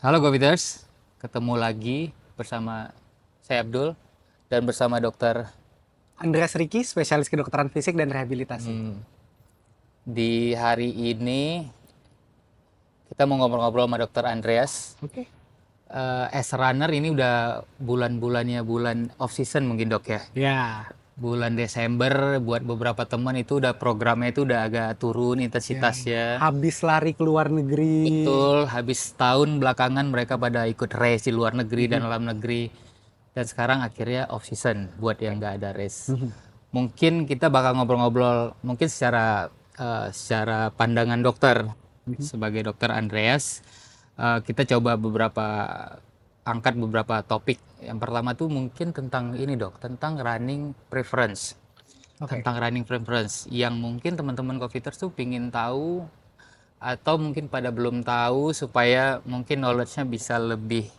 Halo Go-Fiters, ketemu lagi bersama saya Abdul dan bersama dokter Andreas Riki, spesialis kedokteran fisik dan rehabilitasi. di hari ini kita mau ngobrol-ngobrol sama dokter Andreas. Oke. As runner ini udah bulan-bulannya bulan off season mungkin dok ya. Ya, Bulan Desember buat beberapa teman itu udah programnya itu udah agak turun ya. intensitasnya. Habis lari ke luar negeri. Betul, habis tahun belakangan mereka pada ikut race di luar negeri dan Mhm, dalam negeri. Dan sekarang akhirnya off season buat yang nggak ada race. mhm. Mungkin kita bakal ngobrol-ngobrol mungkin secara pandangan dokter Mhm. sebagai dokter Andreas. Kita coba angkat beberapa topik. Yang pertama tuh mungkin tentang ini dok, tentang running preference. Oke. Tentang running preference yang mungkin teman-teman Coffeeters tuh pingin tahu atau mungkin pada belum tahu supaya mungkin knowledge-nya bisa lebih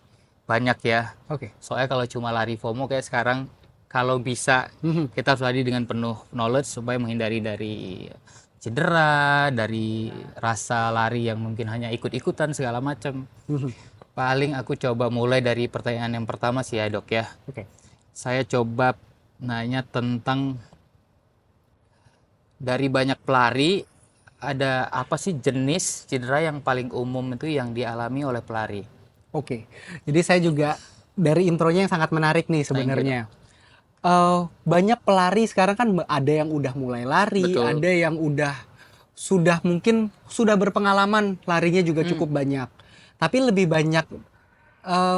banyak ya. Oke. Soalnya kalau cuma lari FOMO kayak sekarang, kalau bisa Mhm, kita harus lari dengan penuh knowledge supaya menghindari dari cedera, dari rasa lari yang mungkin hanya ikut-ikutan segala macam. mhm. Paling aku coba mulai dari pertanyaan yang pertama sih ya dok ya. Oke. Saya coba nanya tentang dari banyak pelari, ada apa sih jenis cedera yang paling umum itu yang dialami oleh pelari? Oke. Jadi saya juga dari intronya yang sangat menarik nih Thank you dok. sebenarnya. Banyak pelari sekarang kan ada yang udah mulai lari, Betul. ada yang sudah mungkin sudah berpengalaman larinya juga Hmm, cukup banyak. Tapi lebih banyak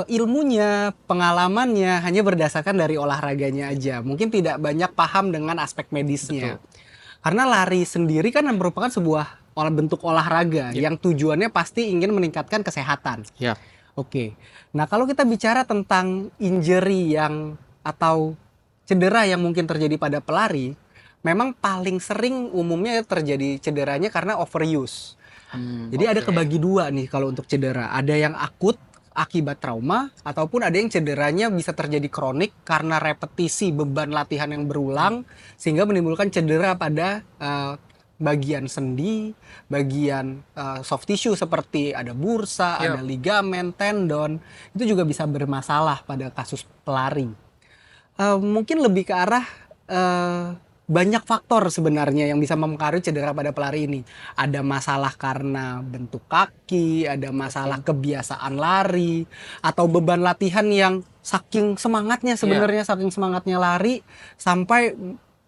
ilmunya, pengalamannya hanya berdasarkan dari olahraganya aja. Mungkin tidak banyak paham dengan aspek medisnya. betul. Karena lari sendiri kan merupakan sebuah bentuk olahraga Yep. yang tujuannya pasti ingin meningkatkan kesehatan. Ya. Oke. Nah, kalau kita bicara tentang injury atau cedera yang mungkin terjadi pada pelari, memang paling sering umumnya terjadi cederanya karena overuse. Jadi ada Oke. kebagi dua nih kalau untuk cedera. Ada yang akut akibat trauma ataupun ada yang cederanya bisa terjadi kronik karena repetisi beban latihan yang berulang sehingga menimbulkan cedera pada bagian sendi, bagian soft tissue seperti ada bursa, ada Ya. ligamen, tendon. Itu juga bisa bermasalah pada kasus pelari. Mungkin lebih ke arah eh, banyak faktor sebenarnya yang bisa mempengaruhi cedera pada pelari ini. Ada masalah karena bentuk kaki, ada masalah Oke. kebiasaan lari, atau beban latihan yang Ya. saking semangatnya lari sampai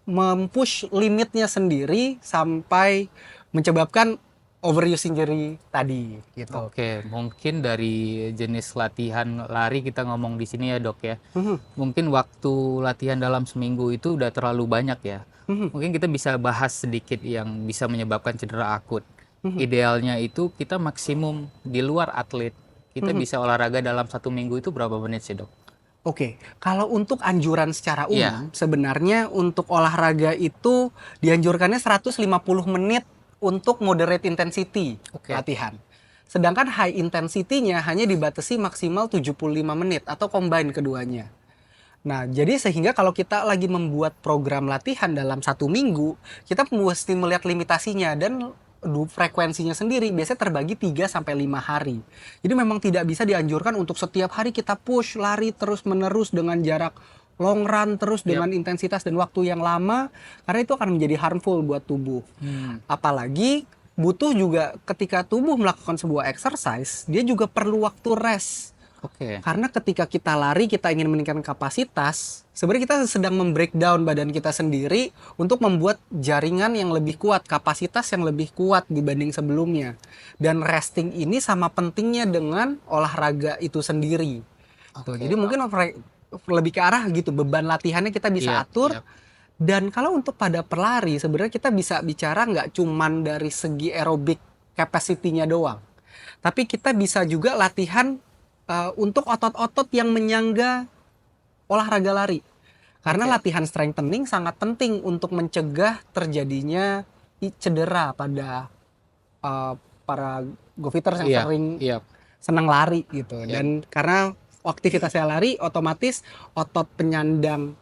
mempush limitnya sendiri sampai menyebabkan overuse injury tadi gitu. Oke, mungkin dari jenis latihan lari kita ngomong di sini ya dok ya. Mhm, Mungkin waktu latihan dalam seminggu itu udah terlalu banyak ya. mhm, Mungkin kita bisa bahas sedikit yang bisa menyebabkan cedera akut. mhm, Idealnya itu kita maksimum di luar atlet. Kita mhm. bisa olahraga dalam 1 minggu itu berapa menit sih dok? Oke, kalau untuk anjuran secara Iya. umum, sebenarnya untuk olahraga itu dianjurkannya 150 menit untuk moderate intensity Oke. latihan. Sedangkan high intensity-nya hanya dibatasi maksimal 75 menit atau combine keduanya. Nah, jadi sehingga kalau kita lagi membuat program latihan dalam 1 minggu, kita mesti melihat limitasinya dan frekuensinya sendiri biasanya terbagi 3 sampai 5 hari. Jadi memang tidak bisa dianjurkan untuk setiap hari kita push lari terus menerus dengan jarak long run terus Yap. dengan intensitas dan waktu yang lama karena itu akan menjadi harmful buat tubuh. Hmm. Apalagi butuh juga ketika tubuh melakukan sebuah exercise, dia juga perlu waktu rest. Oke. Karena ketika kita lari, kita ingin meningkatkan kapasitas, sebenarnya kita sedang membreakdown badan kita sendiri untuk membuat jaringan yang lebih kuat, kapasitas yang lebih kuat dibanding sebelumnya. Dan resting ini sama pentingnya dengan olahraga itu sendiri. Tuh, jadi Oke. mungkin lebih ke arah gitu, beban latihannya kita bisa Iya. atur. Iya. Dan kalau untuk pada pelari, sebenarnya kita bisa bicara nggak cuman dari segi aerobik capacity-nya doang. Tapi kita bisa juga latihan untuk otot-otot yang menyangga olahraga lari. Karena Oke. latihan strengthening sangat penting untuk mencegah terjadinya cedera pada uh, para go-fitters yang Iya. sering Iya. senang lari gitu. Iya. Dan karena aktivitasnya lari, otomatis otot penyandang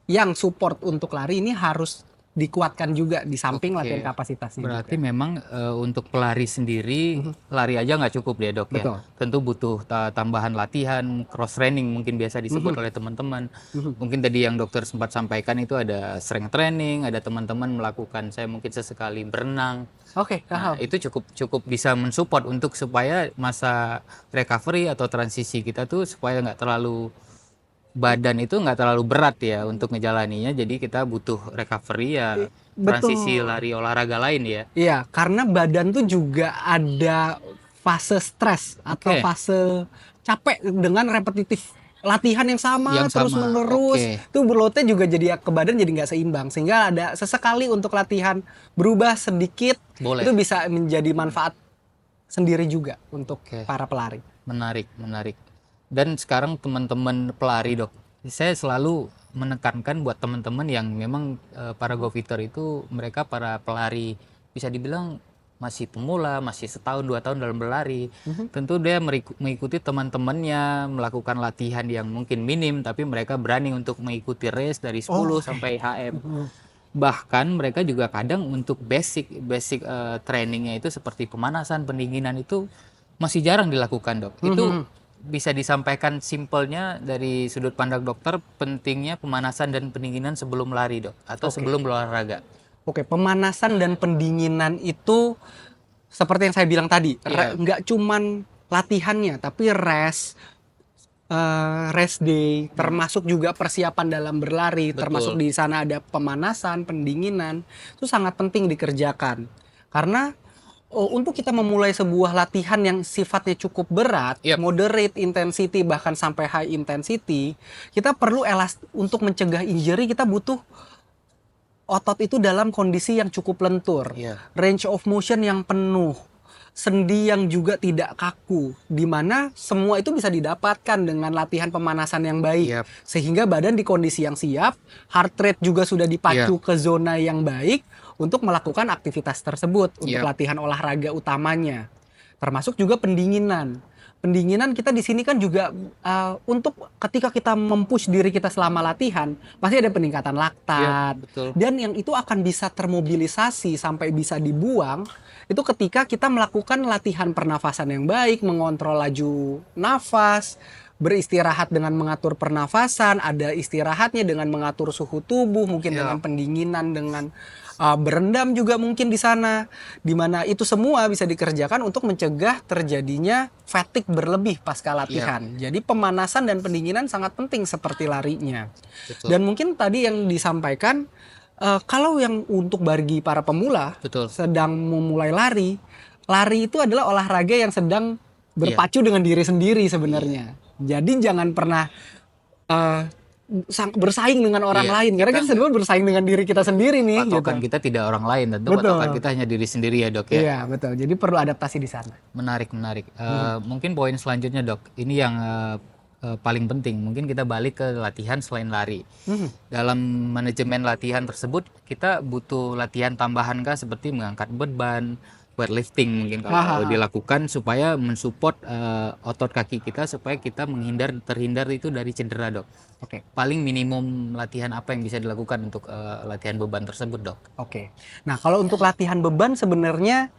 yang support untuk lari ini harus dikuatkan juga di samping Oke. latihan kapasitasnya Berarti juga. memang untuk pelari sendiri, lari aja nggak cukup ya dok ya. Betul. Tentu butuh tambahan latihan, cross training mungkin biasa disebut oleh teman-teman. Mungkin tadi yang dokter sempat sampaikan itu ada strength training, ada teman-teman melakukan saya mungkin sesekali berenang. Oke, Nah paham. itu cukup bisa mensupport untuk supaya masa recovery atau transisi kita tuh supaya nggak terlalu badan itu nggak terlalu berat ya untuk ngejalaninya, jadi kita butuh recovery ya, transisi Betul. lari olahraga lain ya. Iya, karena badan tuh juga ada fase stres atau Oke. fase capek dengan repetitif latihan yang sama Yang terus sama, menerus. oke. Itu berlotnya juga jadi ke badan jadi nggak seimbang, sehingga ada sesekali untuk latihan berubah sedikit Boleh. itu bisa menjadi manfaat sendiri juga untuk Oke. para pelari. Menarik. Dan sekarang teman-teman pelari dok, saya selalu menekankan buat teman-teman yang memang para go-fitter itu mereka para pelari bisa dibilang masih pemula, masih setahun 2 tahun dalam berlari. Tentu dia mengikuti teman-temannya melakukan latihan yang mungkin minim, tapi mereka berani untuk mengikuti race dari 10 sampai HM. Bahkan mereka juga kadang untuk basic trainingnya itu seperti pemanasan, pendinginan itu masih jarang dilakukan dok. Itu bisa disampaikan simpelnya dari sudut pandang dokter, pentingnya pemanasan dan pendinginan sebelum lari dok, atau sebelum berolahraga. Oke, pemanasan dan pendinginan itu seperti yang saya bilang tadi, Iya. nggak cuman latihannya, tapi rest day, termasuk juga persiapan dalam berlari, termasuk Betul. di sana ada pemanasan, pendinginan, itu sangat penting dikerjakan. Karena untuk kita memulai sebuah latihan yang sifatnya cukup berat, Yap. moderate intensity bahkan sampai high intensity, kita perlu untuk mencegah injury kita butuh otot itu dalam kondisi yang cukup lentur, Iya. range of motion yang penuh, sendi yang juga tidak kaku, di mana semua itu bisa didapatkan dengan latihan pemanasan yang baik, Yap. sehingga badan di kondisi yang siap, heart rate juga sudah dipacu ke zona yang baik untuk melakukan aktivitas tersebut, untuk latihan olahraga utamanya, termasuk juga pendinginan. Pendinginan kita di sini kan juga untuk ketika kita mempush diri kita selama latihan, pasti ada peningkatan laktat. Betul. Dan yang itu akan bisa termobilisasi sampai bisa dibuang itu ketika kita melakukan latihan pernafasan yang baik, mengontrol laju nafas, beristirahat dengan mengatur pernafasan, ada istirahatnya dengan mengatur suhu tubuh, mungkin dengan pendinginan, dengan berendam juga mungkin di sana, di mana itu semua bisa dikerjakan untuk mencegah terjadinya fatigue berlebih pasca latihan. Jadi pemanasan dan pendinginan sangat penting seperti larinya. Betul. Dan mungkin tadi yang disampaikan, kalau yang untuk bagi para pemula sedang memulai lari itu adalah olahraga yang sedang berpacu dengan diri sendiri sebenarnya. Jadi jangan pernah bersaing dengan orang lain, karena kita sebenarnya bersaing dengan diri kita sendiri nih. Patokan kita tidak orang lain, tentu patokan kita hanya diri sendiri ya dok ya. Iya betul, jadi perlu adaptasi di sana. Menarik. Mungkin poin selanjutnya dok, ini yang paling penting, mungkin kita balik ke latihan selain lari. Dalam manajemen latihan tersebut kita butuh latihan tambahan kah, seperti mengangkat beban, weightlifting mungkin kalau dilakukan supaya mensupport otot kaki kita supaya kita terhindar itu dari cedera dok. Oke. Paling minimum latihan apa yang bisa dilakukan untuk latihan beban tersebut dok? Oke. Nah kalau untuk latihan beban sebenarnya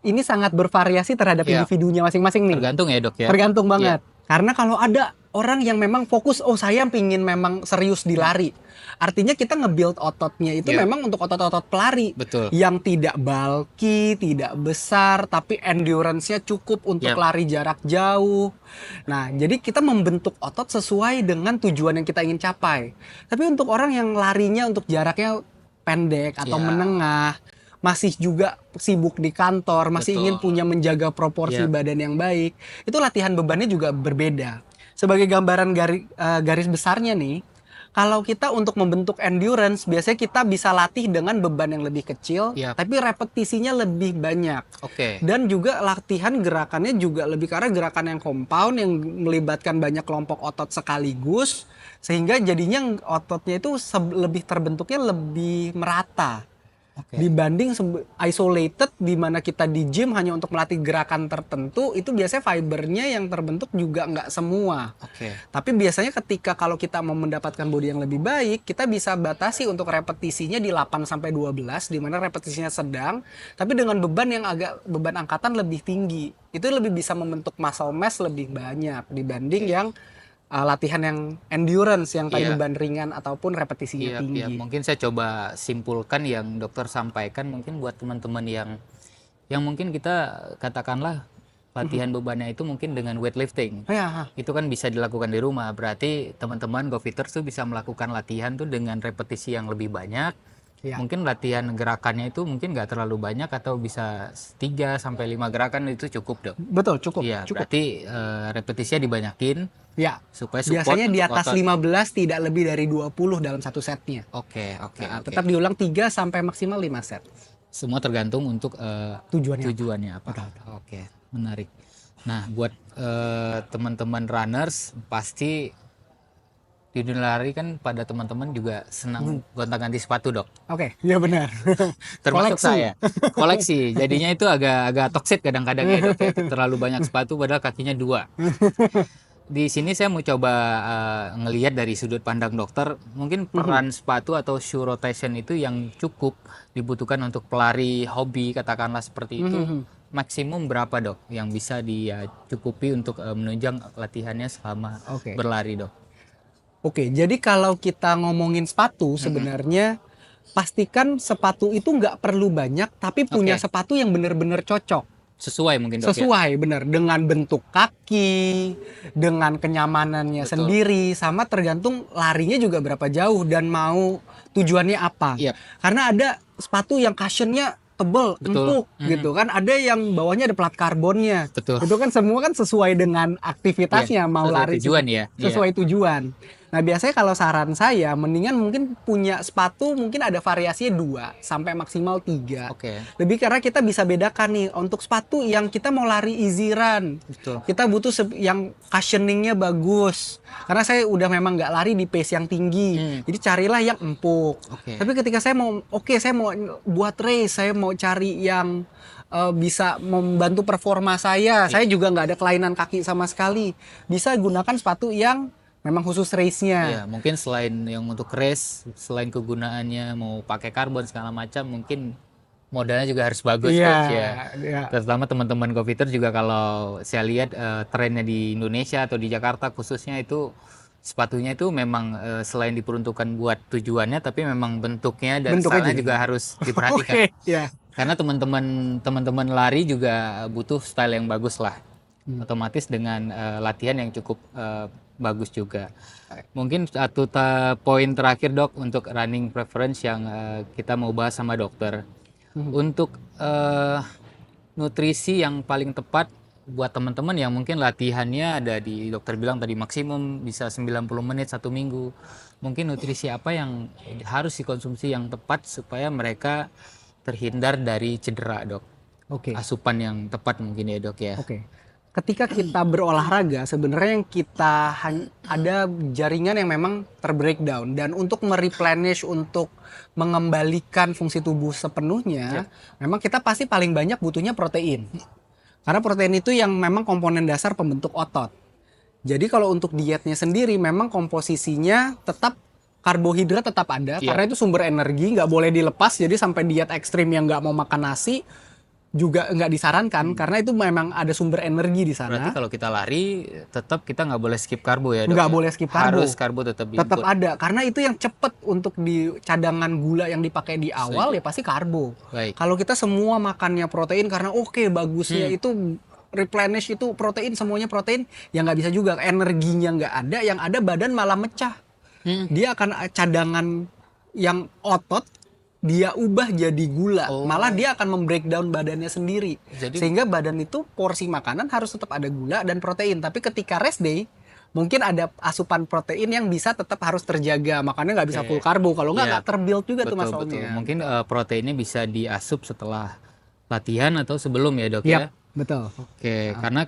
ini sangat bervariasi terhadap individunya masing-masing nih. Tergantung ya dok ya. Tergantung banget. Karena kalau ada orang yang memang fokus, saya pingin memang serius di lari, artinya kita nge-build ototnya itu memang untuk otot-otot pelari. Betul. Yang tidak bulky, tidak besar, tapi endurance-nya cukup untuk lari jarak jauh. Nah, jadi kita membentuk otot sesuai dengan tujuan yang kita ingin capai. Tapi untuk orang yang larinya untuk jaraknya pendek atau menengah, masih juga sibuk di kantor, masih ingin punya menjaga proporsi badan yang baik, itu latihan bebannya juga berbeda. Sebagai gambaran garis besarnya nih, kalau kita untuk membentuk endurance, biasanya kita bisa latih dengan beban yang lebih kecil, tapi repetisinya lebih banyak. Dan juga latihan gerakannya juga lebih ke arah gerakan yang compound, yang melibatkan banyak kelompok otot sekaligus, sehingga jadinya ototnya itu lebih terbentuknya lebih merata. Oke. Dibanding isolated di mana kita di gym hanya untuk melatih gerakan tertentu, itu biasanya fibernya yang terbentuk juga nggak semua. Oke. Tapi biasanya ketika kalau kita mau mendapatkan body yang lebih baik, kita bisa batasi untuk repetisinya di 8 sampai 12 di mana repetisinya sedang, tapi dengan beban angkatan lebih tinggi. Itu lebih bisa membentuk muscle mass lebih banyak dibanding yang latihan yang endurance yang tadi Iya. beban ringan ataupun repetisinya Iya, tinggi. iya. Mungkin saya coba simpulkan yang dokter sampaikan mungkin buat teman-teman yang mungkin kita katakanlah latihan bebannya itu mungkin dengan weightlifting. Ya, Itu kan bisa dilakukan di rumah. Berarti teman-teman GoFitters tuh bisa melakukan latihan tuh dengan repetisi yang lebih banyak. ya. Mungkin latihan gerakannya itu mungkin nggak terlalu banyak atau bisa 3 sampai 5 gerakan itu cukup, Dok. Betul, cukup. Iya, Cukup. berarti repetisinya dibanyakin Ya. supaya support Biasanya di untuk atas otot. 15 tidak lebih dari 20 dalam satu setnya. Oke, oke, Nah, oke. tetap diulang 3 sampai maksimal 5 set. Semua tergantung untuk Tujuannya apa. Oke, menarik. Nah, buat teman-teman runners pasti di dunia lari kan pada teman-teman juga senang gonta-ganti sepatu, Dok. Oke, iya benar. Termasuk Koleksi. saya. Koleksi. Jadinya itu agak toxic kadang-kadang ya, Dok ya. Terlalu banyak sepatu padahal kakinya 2. Di sini saya mau coba ngelihat dari sudut pandang dokter, mungkin peran sepatu atau shoe rotation itu yang cukup dibutuhkan untuk pelari hobi katakanlah seperti itu. Maksimum berapa, Dok, yang bisa dia cukupi untuk menunjang latihannya selama Oke. berlari, Dok? Oke, jadi kalau kita ngomongin sepatu sebenarnya pastikan sepatu itu nggak perlu banyak, tapi punya Oke. sepatu yang benar-benar cocok. Sesuai mungkin, Dok, ya? Sesuai, benar, dengan bentuk kaki, dengan kenyamanannya Betul. sendiri, sama tergantung larinya juga berapa jauh dan mau tujuannya apa. Yap. Karena ada sepatu yang cushionnya tebel, Betul. empuk gitu kan. Ada yang bawahnya ada plat karbonnya. Betul. Itu kan semua kan sesuai dengan aktivitasnya, Iya, mau sesuai lari tujuan ya. sesuai tujuan. Nah, biasanya kalau saran saya mendingan mungkin punya sepatu mungkin ada variasinya 2 sampai maksimal 3. Oke. Lebih karena kita bisa bedakan nih untuk sepatu yang kita mau lari easy run. Betul. Kita butuh yang cushioningnya bagus. Karena saya udah memang nggak lari di pace yang tinggi. Jadi carilah yang empuk. Oke. Tapi ketika saya mau saya mau buat race, saya mau cari yang bisa membantu performa saya. Saya juga nggak ada kelainan kaki sama sekali. Bisa gunakan sepatu yang memang khusus race-nya. Iya, mungkin selain yang untuk race, selain kegunaannya mau pakai karbon segala macam, mungkin modalnya juga harus bagus, Coach, ya. Terutama teman-teman GoFitter juga kalau saya lihat trennya di Indonesia atau di Jakarta khususnya itu sepatunya itu memang selain diperuntukkan buat tujuannya, tapi memang bentuknya dan stylenya juga harus diperhatikan. Ya. Karena teman-teman lari juga butuh style yang bagus lah. Otomatis dengan latihan yang cukup bagus juga. Mungkin satu poin terakhir, Dok, untuk running preference yang kita mau bahas sama dokter. Untuk nutrisi yang paling tepat buat teman-teman yang mungkin latihannya ada di dokter bilang tadi maksimum bisa 90 menit 1 minggu. Mungkin nutrisi apa yang harus dikonsumsi yang tepat supaya mereka terhindar dari cedera, Dok? Oke. Asupan yang tepat mungkin ya, Dok, ya. Oke. Ketika kita berolahraga sebenarnya yang kita ada jaringan yang memang terbreakdown dan untuk mereplenish, untuk mengembalikan fungsi tubuh sepenuhnya, memang kita pasti paling banyak butuhnya protein. Karena protein itu yang memang komponen dasar pembentuk otot. Jadi kalau untuk dietnya sendiri memang komposisinya tetap karbohidrat tetap ada karena itu sumber energi, nggak boleh dilepas. Jadi sampai diet ekstrim yang nggak mau makan nasi juga nggak disarankan karena itu memang ada sumber energi di sana. Berarti kalau kita lari tetap kita nggak boleh skip karbo ya, Dok? Nggak ya? boleh skip karbo. Harus karbo tetap Tetap input. ada karena itu yang cepet untuk di cadangan gula yang dipakai di awal ya pasti karbo. Baik. Kalau kita semua makannya protein karena bagusnya itu replenish itu protein, semuanya protein, ya nggak bisa juga, energinya nggak ada, yang ada badan malah mecah. Dia akan cadangan yang otot dia ubah jadi gula, malah dia akan membreakdown badannya sendiri. Sehingga badan itu porsi makanan harus tetap ada gula dan protein, tapi ketika rest day mungkin ada asupan protein yang bisa tetap harus terjaga, makanya nggak bisa full karbo, kalau nggak terbuild juga tuh muscle-nya. Mungkin proteinnya bisa diasup setelah latihan atau sebelum ya, Dok, ya? Betul. Oke, karena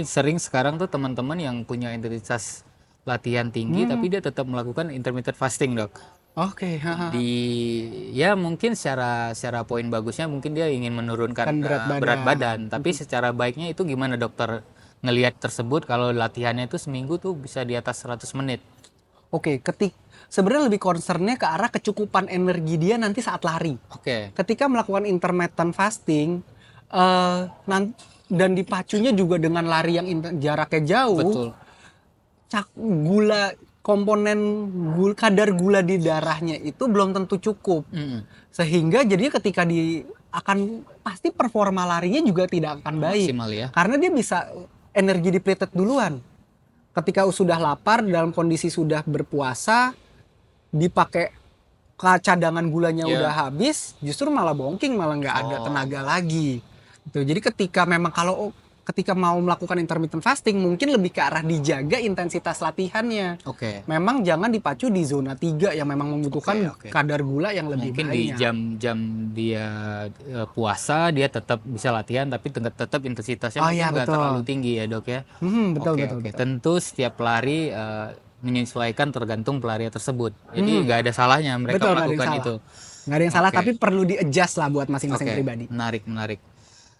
sering sekarang tuh teman-teman yang punya intensitas latihan tinggi tapi dia tetap melakukan intermittent fasting, Dok. Oke, haha. Di ya mungkin secara secara poin bagusnya mungkin dia ingin menurunkan Kan berat berat badan. badan, tapi secara baiknya itu gimana dokter ngelihat tersebut kalau latihannya itu seminggu tuh bisa di atas 100 menit. Oke, sebenarnya lebih concernnya ke arah kecukupan energi dia nanti saat lari. Oke, Ketika melakukan intermittent fasting, eh, dan dipacunya juga dengan lari yang jaraknya jauh, betul. gula komponen kadar gula di darahnya itu belum tentu cukup. Mm-mm. Sehingga jadinya ketika akan pasti performa larinya juga tidak akan baik. Maksimal ya. Karena dia bisa energi depleted duluan. Ketika sudah lapar dalam kondisi sudah berpuasa, dipakai cadangan gulanya Ya. udah habis, justru malah bongking, malah nggak ada Oh. tenaga lagi. Gitu. Jadi ketika mau melakukan intermittent fasting mungkin lebih ke arah dijaga intensitas latihannya. Oke. Memang jangan dipacu di zona 3 yang memang membutuhkan Oke. kadar gula yang lebih Mungkin di banyak. jam-jam dia puasa dia tetap bisa latihan tapi tetap intensitasnya Oh mungkin ya, nggak betul. terlalu tinggi ya dok ya. Betul, Oke, betul, oke. betul. Tentu setiap pelari menyesuaikan tergantung pelari tersebut. Jadi nggak ada salahnya mereka Betul, nggak ada yang melakukan salah. itu. Nggak ada yang salah, Oke. tapi perlu di-adjust lah buat masing-masing Oke, pribadi. menarik, menarik.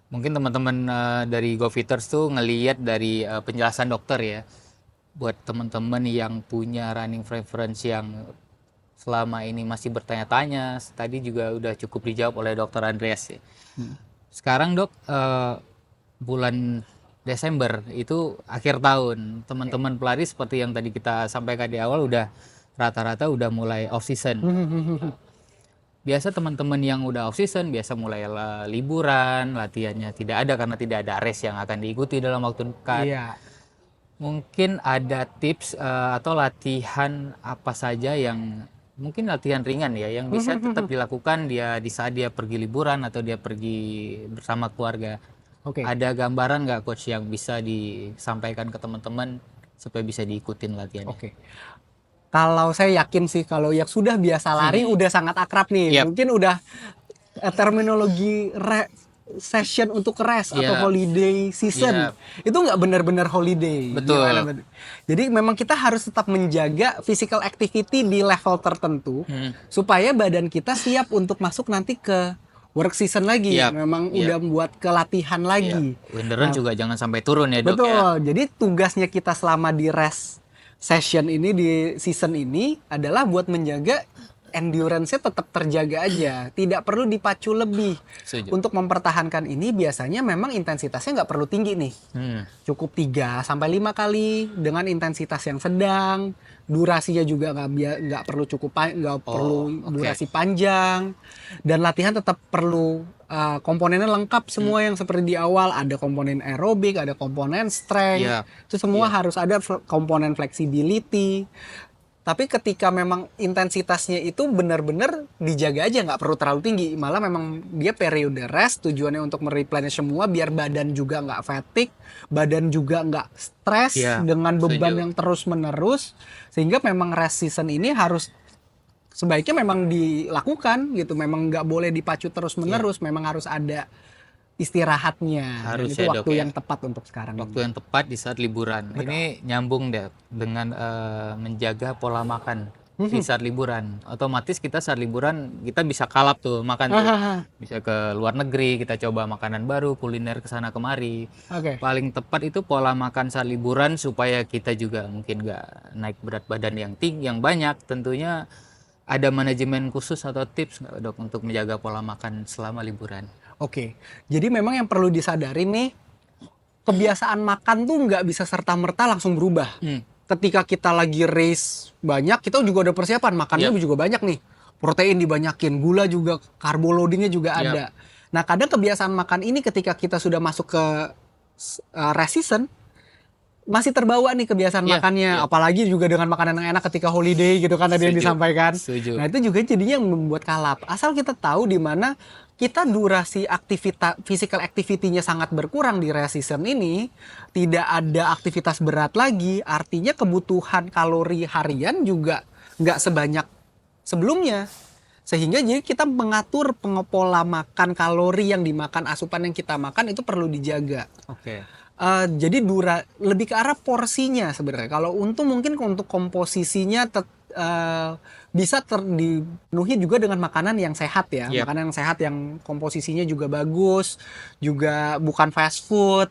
Mungkin teman-teman dari GoFitters tuh ngelihat dari penjelasan dokter ya. Buat teman-teman yang punya running preference yang selama ini masih bertanya-tanya, tadi juga udah cukup dijawab oleh dokter Andreas ya. Sekarang dok, bulan Desember itu akhir tahun, teman-teman pelari seperti yang tadi kita sampaikan di awal udah rata-rata udah mulai off season. Biasa teman-teman yang udah off season biasa mulai liburan, latihannya tidak ada karena tidak ada race yang akan diikuti dalam waktu dekat. Iya. Mungkin ada tips atau latihan apa saja yang mungkin latihan ringan ya yang bisa tetap dilakukan di saat dia pergi liburan atau dia pergi bersama keluarga. Oke. Ada gambaran nggak coach yang bisa disampaikan ke teman-teman supaya bisa diikutin latihannya? Oke. Kalau saya yakin sih kalau yang sudah biasa lari udah sangat akrab nih. Yap. Mungkin udah terminologi session untuk rest atau Yap. holiday season. Yap. Itu nggak benar-benar holiday. Betul. Gimana? Jadi memang kita harus tetap menjaga physical activity di level tertentu supaya badan kita siap untuk masuk nanti ke work season lagi. Yap. Memang Yap. udah buat ke latihan lagi. Winteran juga jangan sampai turun ya dok Betul. ya. Jadi tugasnya kita selama di rest session ini, di season ini adalah buat menjaga endurance-nya tetap terjaga aja. Tidak perlu dipacu lebih. Setuju. Untuk mempertahankan ini biasanya memang intensitasnya nggak perlu tinggi nih. Cukup 3-5 kali dengan intensitas yang sedang. Durasinya juga nggak perlu perlu oke. durasi panjang. Dan latihan tetap perlu komponennya lengkap semua yang seperti di awal. Ada komponen aerobik, ada komponen strength. Iya. Itu semua harus ada komponen flexibility. Tapi ketika memang intensitasnya itu benar-benar dijaga aja, nggak perlu terlalu tinggi. Malah memang dia periode rest, tujuannya untuk mereplenish semua biar badan juga nggak fatigue, badan juga nggak stres Iya, dengan beban setuju. yang terus-menerus. Sehingga memang rest season ini harus sebaiknya memang dilakukan gitu. Memang nggak boleh dipacu terus-menerus, memang harus ada istirahatnya. Dan Harus itu ya, waktu Dok, ya. yang tepat untuk sekarang Waktu ini. yang tepat di saat liburan. Ini nyambung deh dengan menjaga pola makan di saat liburan. Otomatis kita saat liburan kita bisa kalap tuh makan tuh. Bisa ke luar negeri, kita coba makanan baru, kuliner kesana kemari. Oke. Paling tepat itu pola makan saat liburan supaya kita juga mungkin nggak naik berat badan yang tinggi, yang banyak. Tentunya ada manajemen khusus atau tips nggak dok untuk menjaga pola makan selama liburan? Oke, jadi memang yang perlu disadari nih, kebiasaan makan tuh nggak bisa serta-merta langsung berubah. Ketika kita lagi race banyak, kita juga ada persiapan, makannya juga banyak nih. Protein dibanyakin, gula juga, karbo loadingnya juga ada. Nah kadang kebiasaan makan ini ketika kita sudah masuk ke race season, masih terbawa nih kebiasaan makannya. Apalagi juga dengan makanan yang enak ketika holiday gitu kan tadi yang Setuju. disampaikan. Setuju. Nah itu juga jadinya yang membuat kalap. Asal kita tahu di mana kita durasi aktivitas physical activity-nya sangat berkurang di race season ini, tidak ada aktivitas berat lagi, artinya kebutuhan kalori harian juga nggak sebanyak sebelumnya. Sehingga jadi kita mengatur pola makan kalori yang dimakan, asupan yang kita makan itu perlu dijaga. Oke. Jadi lebih ke arah porsinya sebenarnya. Kalau untuk mungkin untuk komposisinya bisa dipenuhi juga dengan makanan yang sehat ya. Yep. Makanan yang sehat yang komposisinya juga bagus, juga bukan fast food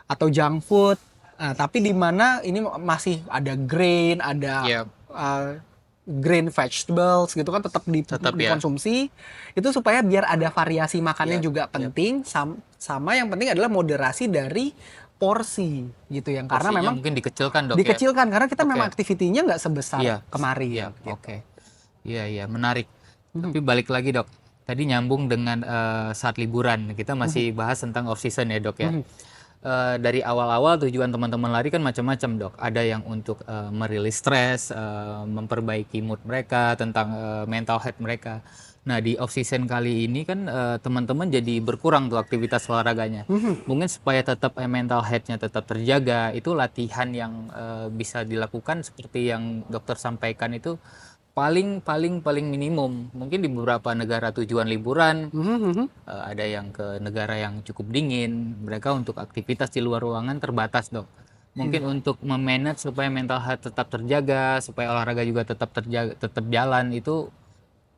atau junk food. Tapi di mana ini masih ada grain, ada Yep. green vegetables gitu kan tetap Tetap ya. dikonsumsi. Itu supaya biar ada variasi makannya Yep. juga Yep. penting. Sama yang penting adalah moderasi dari porsi gitu yang karena Porsinya memang mungkin dikecilkan dok ya. dikecilkan karena kita memang Oke. aktivitinya nggak sebesar Iya. kemarin Iya. gitu. Oke. Iya, menarik. Mhm. Tapi balik lagi dok, tadi nyambung dengan saat liburan. Kita masih bahas tentang off season ya dok ya. Mhm. Dari awal-awal tujuan teman-teman lari kan macam-macam dok. Ada yang untuk merilis stres, memperbaiki mood mereka, tentang mental health mereka. Nah di off season kali ini kan teman-teman jadi berkurang tuh aktivitas olahraganya. Mungkin supaya tetap mental health-nya tetap terjaga, itu latihan yang bisa dilakukan seperti yang dokter sampaikan itu paling minimum. Mungkin di beberapa negara tujuan liburan ada yang ke negara yang cukup dingin, mereka untuk aktivitas di luar ruangan terbatas dok. Mungkin untuk memanage supaya mental health tetap terjaga, supaya olahraga juga tetap terjaga, tetap jalan, itu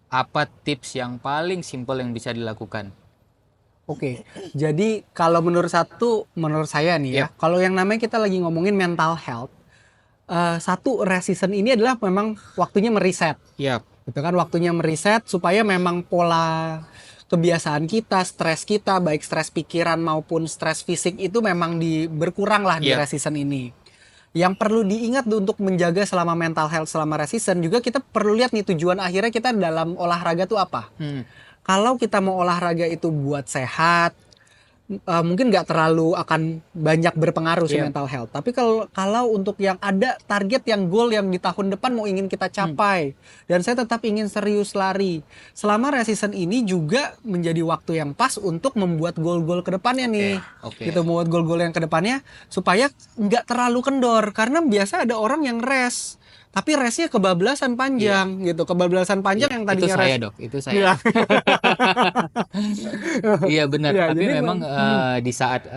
apa tips yang paling simpel yang bisa dilakukan? Oke, jadi kalau menurut saya nih ya, Yep. kalau yang namanya kita lagi ngomongin mental health, satu rest season ini adalah memang waktunya meriset. Yap. Gitu kan waktunya meriset supaya memang pola kebiasaan kita, stres kita, baik stres pikiran maupun stres fisik itu memang berkurang lah di Yap. rest season ini. Yang perlu diingat untuk menjaga selama mental health selama rest season juga kita perlu lihat nih tujuan akhirnya kita dalam olahraga tuh apa. Kalau kita mau olahraga itu buat sehat, mungkin nggak terlalu akan banyak berpengaruh sih Yap. mental health. Tapi kalau untuk yang ada target yang goal yang di tahun depan mau ingin kita capai, dan saya tetap ingin serius lari, selama season ini juga menjadi waktu yang pas untuk membuat goal-goal ke depannya nih. Oke. Gitu, membuat goal-goal yang ke depannya supaya nggak terlalu kendor. Karena biasa ada orang yang rest, tapi restnya kebablasan panjang gitu. Kebablasan panjang yang Itu tadinya saya rest. dok, itu Iya. saya. Iya benar, Ya, tapi jadi memang di saat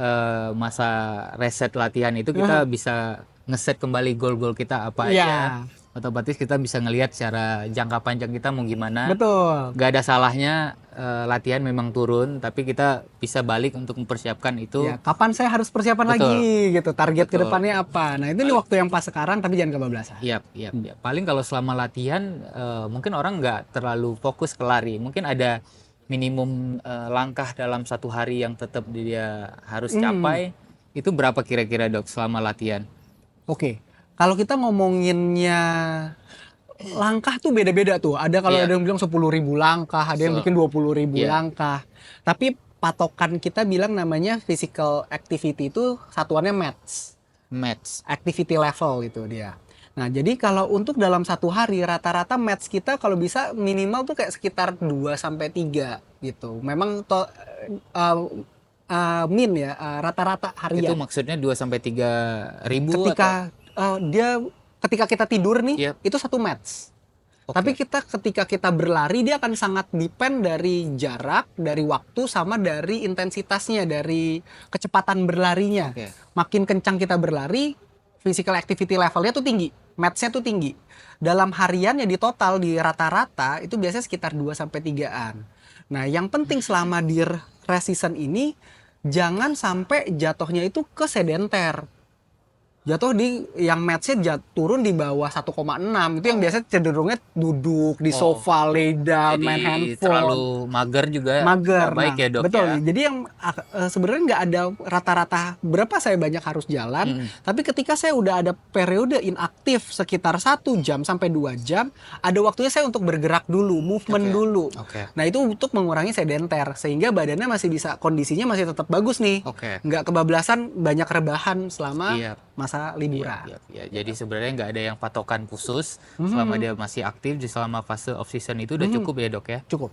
masa reset latihan itu kita bisa ngeset kembali goal-goal kita apa aja. Iya, Otomatis kita bisa ngelihat secara jangka panjang kita mau gimana. betul. Gak ada salahnya latihan memang turun, tapi kita bisa balik untuk mempersiapkan itu. Ya, kapan saya harus persiapan Betul, lagi gitu, target ke betul. depannya apa. Nah, itu nih waktu yang pas sekarang tapi jangan kebablasan. Iya, iya, iya. Paling kalau selama latihan mungkin orang nggak terlalu fokus ke lari. Mungkin ada minimum langkah dalam satu hari yang tetap dia harus capai. Itu berapa kira-kira dok selama latihan? Oke. Kalau kita ngomonginnya langkah tuh beda-beda tuh. Ada kalau ada Iya. yang bilang 10.000 langkah, ada yang bikin 20.000 Iya. langkah. Tapi patokan kita bilang namanya physical activity itu satuannya METS. Match. Activity level gitu dia. Nah, jadi kalau untuk dalam satu hari rata-rata match kita kalau bisa minimal tuh kayak sekitar 2 sampai 3 gitu. Memang min ya, rata-rata Itu harian. maksudnya 2 sampai 3 ribu atau? Ketika kita tidur nih, Yep. itu satu match. Oke. Tapi ketika kita berlari dia akan sangat depend dari jarak, dari waktu sama dari intensitasnya, dari kecepatan berlarinya. Oke. Makin kencang kita berlari, physical activity levelnya tuh tinggi, match-nya tuh tinggi. Dalam harian ya di total di rata-rata itu biasanya sekitar 2 sampai 3-an. Nah, yang penting selama di rest season ini jangan sampai jatuhnya itu ke sedenter. Jatuh di yang match-nya turun di bawah 1,6 itu yang biasanya cenderungnya duduk di sofa, lay down, Jadi main handphone, terlalu mager juga mager. nggak baik Nah, ya dok betul. ya? Jadi yang sebenarnya nggak ada rata-rata berapa saya banyak harus jalan, tapi ketika saya udah ada periode inaktif sekitar 1 jam sampai 2 jam, ada waktunya saya untuk bergerak dulu, movement Oke. dulu. Oke. Nah, itu untuk mengurangi sedenter sehingga badannya masih bisa kondisinya masih tetap bagus nih. Oke. Nggak kebablasan banyak rebahan selama Iya. masa Iya, liburan. iya, iya. Jadi sebenarnya nggak ada yang patokan khusus selama dia masih aktif di selama fase off season itu udah cukup ya dok ya? Cukup.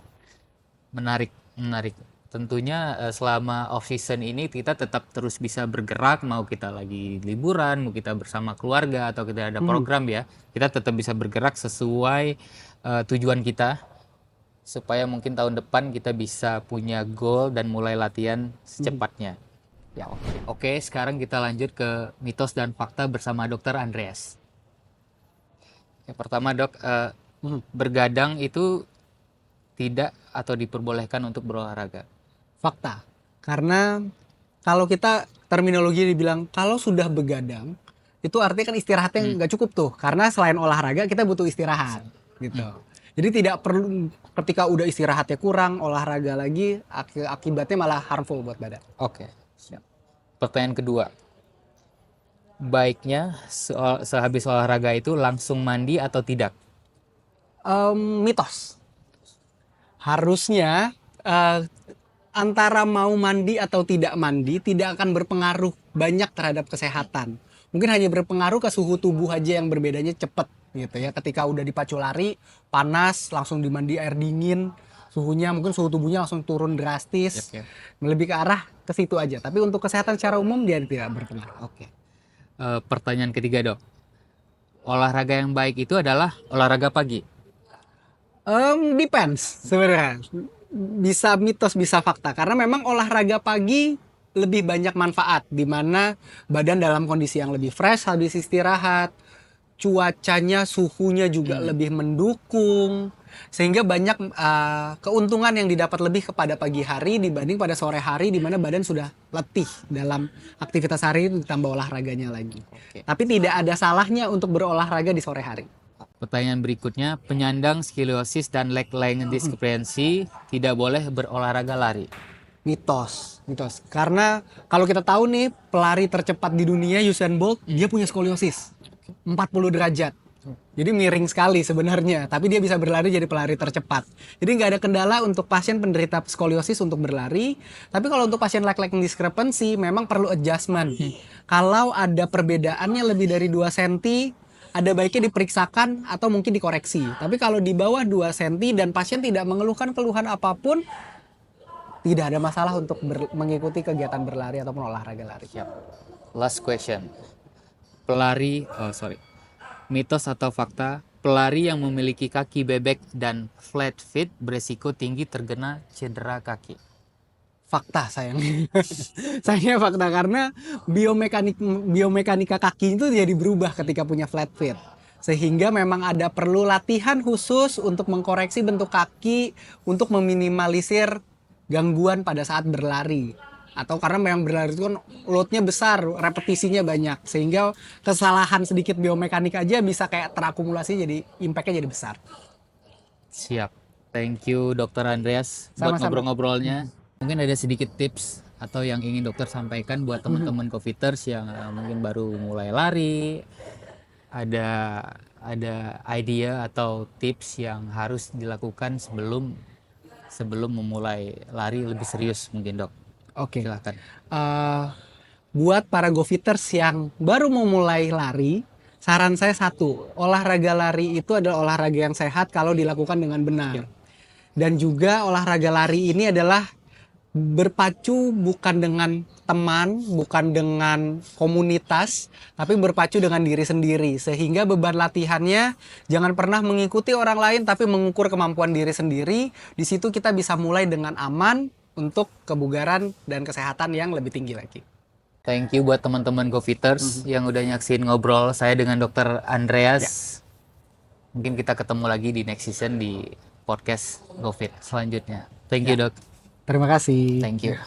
Menarik, menarik. Tentunya selama off season ini kita tetap terus bisa bergerak, mau kita lagi liburan, mau kita bersama keluarga atau kita ada program ya, kita tetap bisa bergerak sesuai tujuan kita supaya mungkin tahun depan kita bisa punya goal dan mulai latihan secepatnya. Ya. Oke, sekarang kita lanjut ke mitos dan fakta bersama Dr. Andreas. Yang pertama dok, bergadang itu tidak atau diperbolehkan untuk berolahraga. Fakta. Karena kalau kita terminologi dibilang kalau sudah begadang, itu artinya kan istirahatnya nggak cukup tuh. Karena selain olahraga kita butuh istirahat gitu. Jadi tidak perlu ketika udah istirahatnya kurang, olahraga lagi, akibatnya malah harmful buat badan. Oke. Pertanyaan kedua, baiknya sehabis olahraga itu langsung mandi atau tidak? Mitos. Harusnya antara mau mandi atau tidak mandi tidak akan berpengaruh banyak terhadap kesehatan. Mungkin hanya berpengaruh ke suhu tubuh aja yang berbedanya cepet gitu ya. Ketika udah dipacu lari, panas, langsung dimandi air dingin, suhunya mungkin suhu tubuhnya langsung turun drastis. Yep. Lebih ke arah ke situ aja. Tapi untuk kesehatan secara umum dia tidak berpengaruh. Oke. Pertanyaan ketiga dok, olahraga yang baik itu adalah olahraga pagi. Depends sebenarnya. Bisa mitos bisa fakta karena memang olahraga pagi lebih banyak manfaat di mana badan dalam kondisi yang lebih fresh habis istirahat, cuacanya suhunya juga lebih mendukung sehingga banyak keuntungan yang didapat lebih kepada pagi hari dibanding pada sore hari di mana badan sudah letih dalam aktivitas hari itu ditambah olahraganya lagi. Oke. Tapi tidak ada salahnya untuk berolahraga di sore hari. Pertanyaan berikutnya, penyandang skoliosis dan leg length discrepancy tidak boleh berolahraga lari. Mitos. Karena kalau kita tahu nih pelari tercepat di dunia Usain Bolt, dia punya skoliosis 40 derajat. Jadi miring sekali sebenarnya, tapi dia bisa berlari jadi pelari tercepat. Jadi nggak ada kendala untuk pasien penderita skoliosis untuk berlari. Tapi kalau untuk pasien leg length discrepancy memang perlu adjustment. Kalau ada perbedaannya lebih dari 2 cm, ada baiknya diperiksakan atau mungkin dikoreksi. Tapi kalau di bawah 2 cm dan pasien tidak mengeluhkan keluhan apapun, tidak ada masalah untuk mengikuti kegiatan berlari ataupun olahraga lari. Last question. Mitos atau fakta, pelari yang memiliki kaki bebek dan flat feet beresiko tinggi terkena cedera kaki. Fakta sayangnya. Sayangnya fakta karena biomekanika kaki itu jadi berubah ketika punya flat feet. Sehingga memang ada perlu latihan khusus untuk mengkoreksi bentuk kaki untuk meminimalisir gangguan pada saat berlari. Atau karena memang berlari itu kan loadnya besar, repetisinya banyak. Sehingga kesalahan sedikit biomekanika aja bisa kayak terakumulasi jadi impactnya jadi besar. Siap. Thank you Dr. Andreas buat Sama-sama. ngobrol-ngobrolnya. Mungkin ada sedikit tips atau yang ingin dokter sampaikan buat teman-teman Cofiters yang mungkin baru mulai lari. Ada idea atau tips yang harus dilakukan sebelum memulai lari lebih serius mungkin dok. Oke. Silakan. Buat para go-fitters yang baru mau mulai lari, saran saya satu, olahraga lari itu adalah olahraga yang sehat kalau dilakukan dengan benar. Dan juga olahraga lari ini adalah berpacu bukan dengan teman, bukan dengan komunitas, tapi berpacu dengan diri sendiri. Sehingga beban latihannya jangan pernah mengikuti orang lain, tapi mengukur kemampuan diri sendiri. Di situ kita bisa mulai dengan aman untuk kebugaran dan kesehatan yang lebih tinggi lagi. Thank you buat teman-teman Cofiters yang udah nyaksin ngobrol saya dengan Dr. Andreas. Mungkin kita ketemu lagi di next season di podcast GoFit selanjutnya. Thank you dok. Terima kasih. Thank you.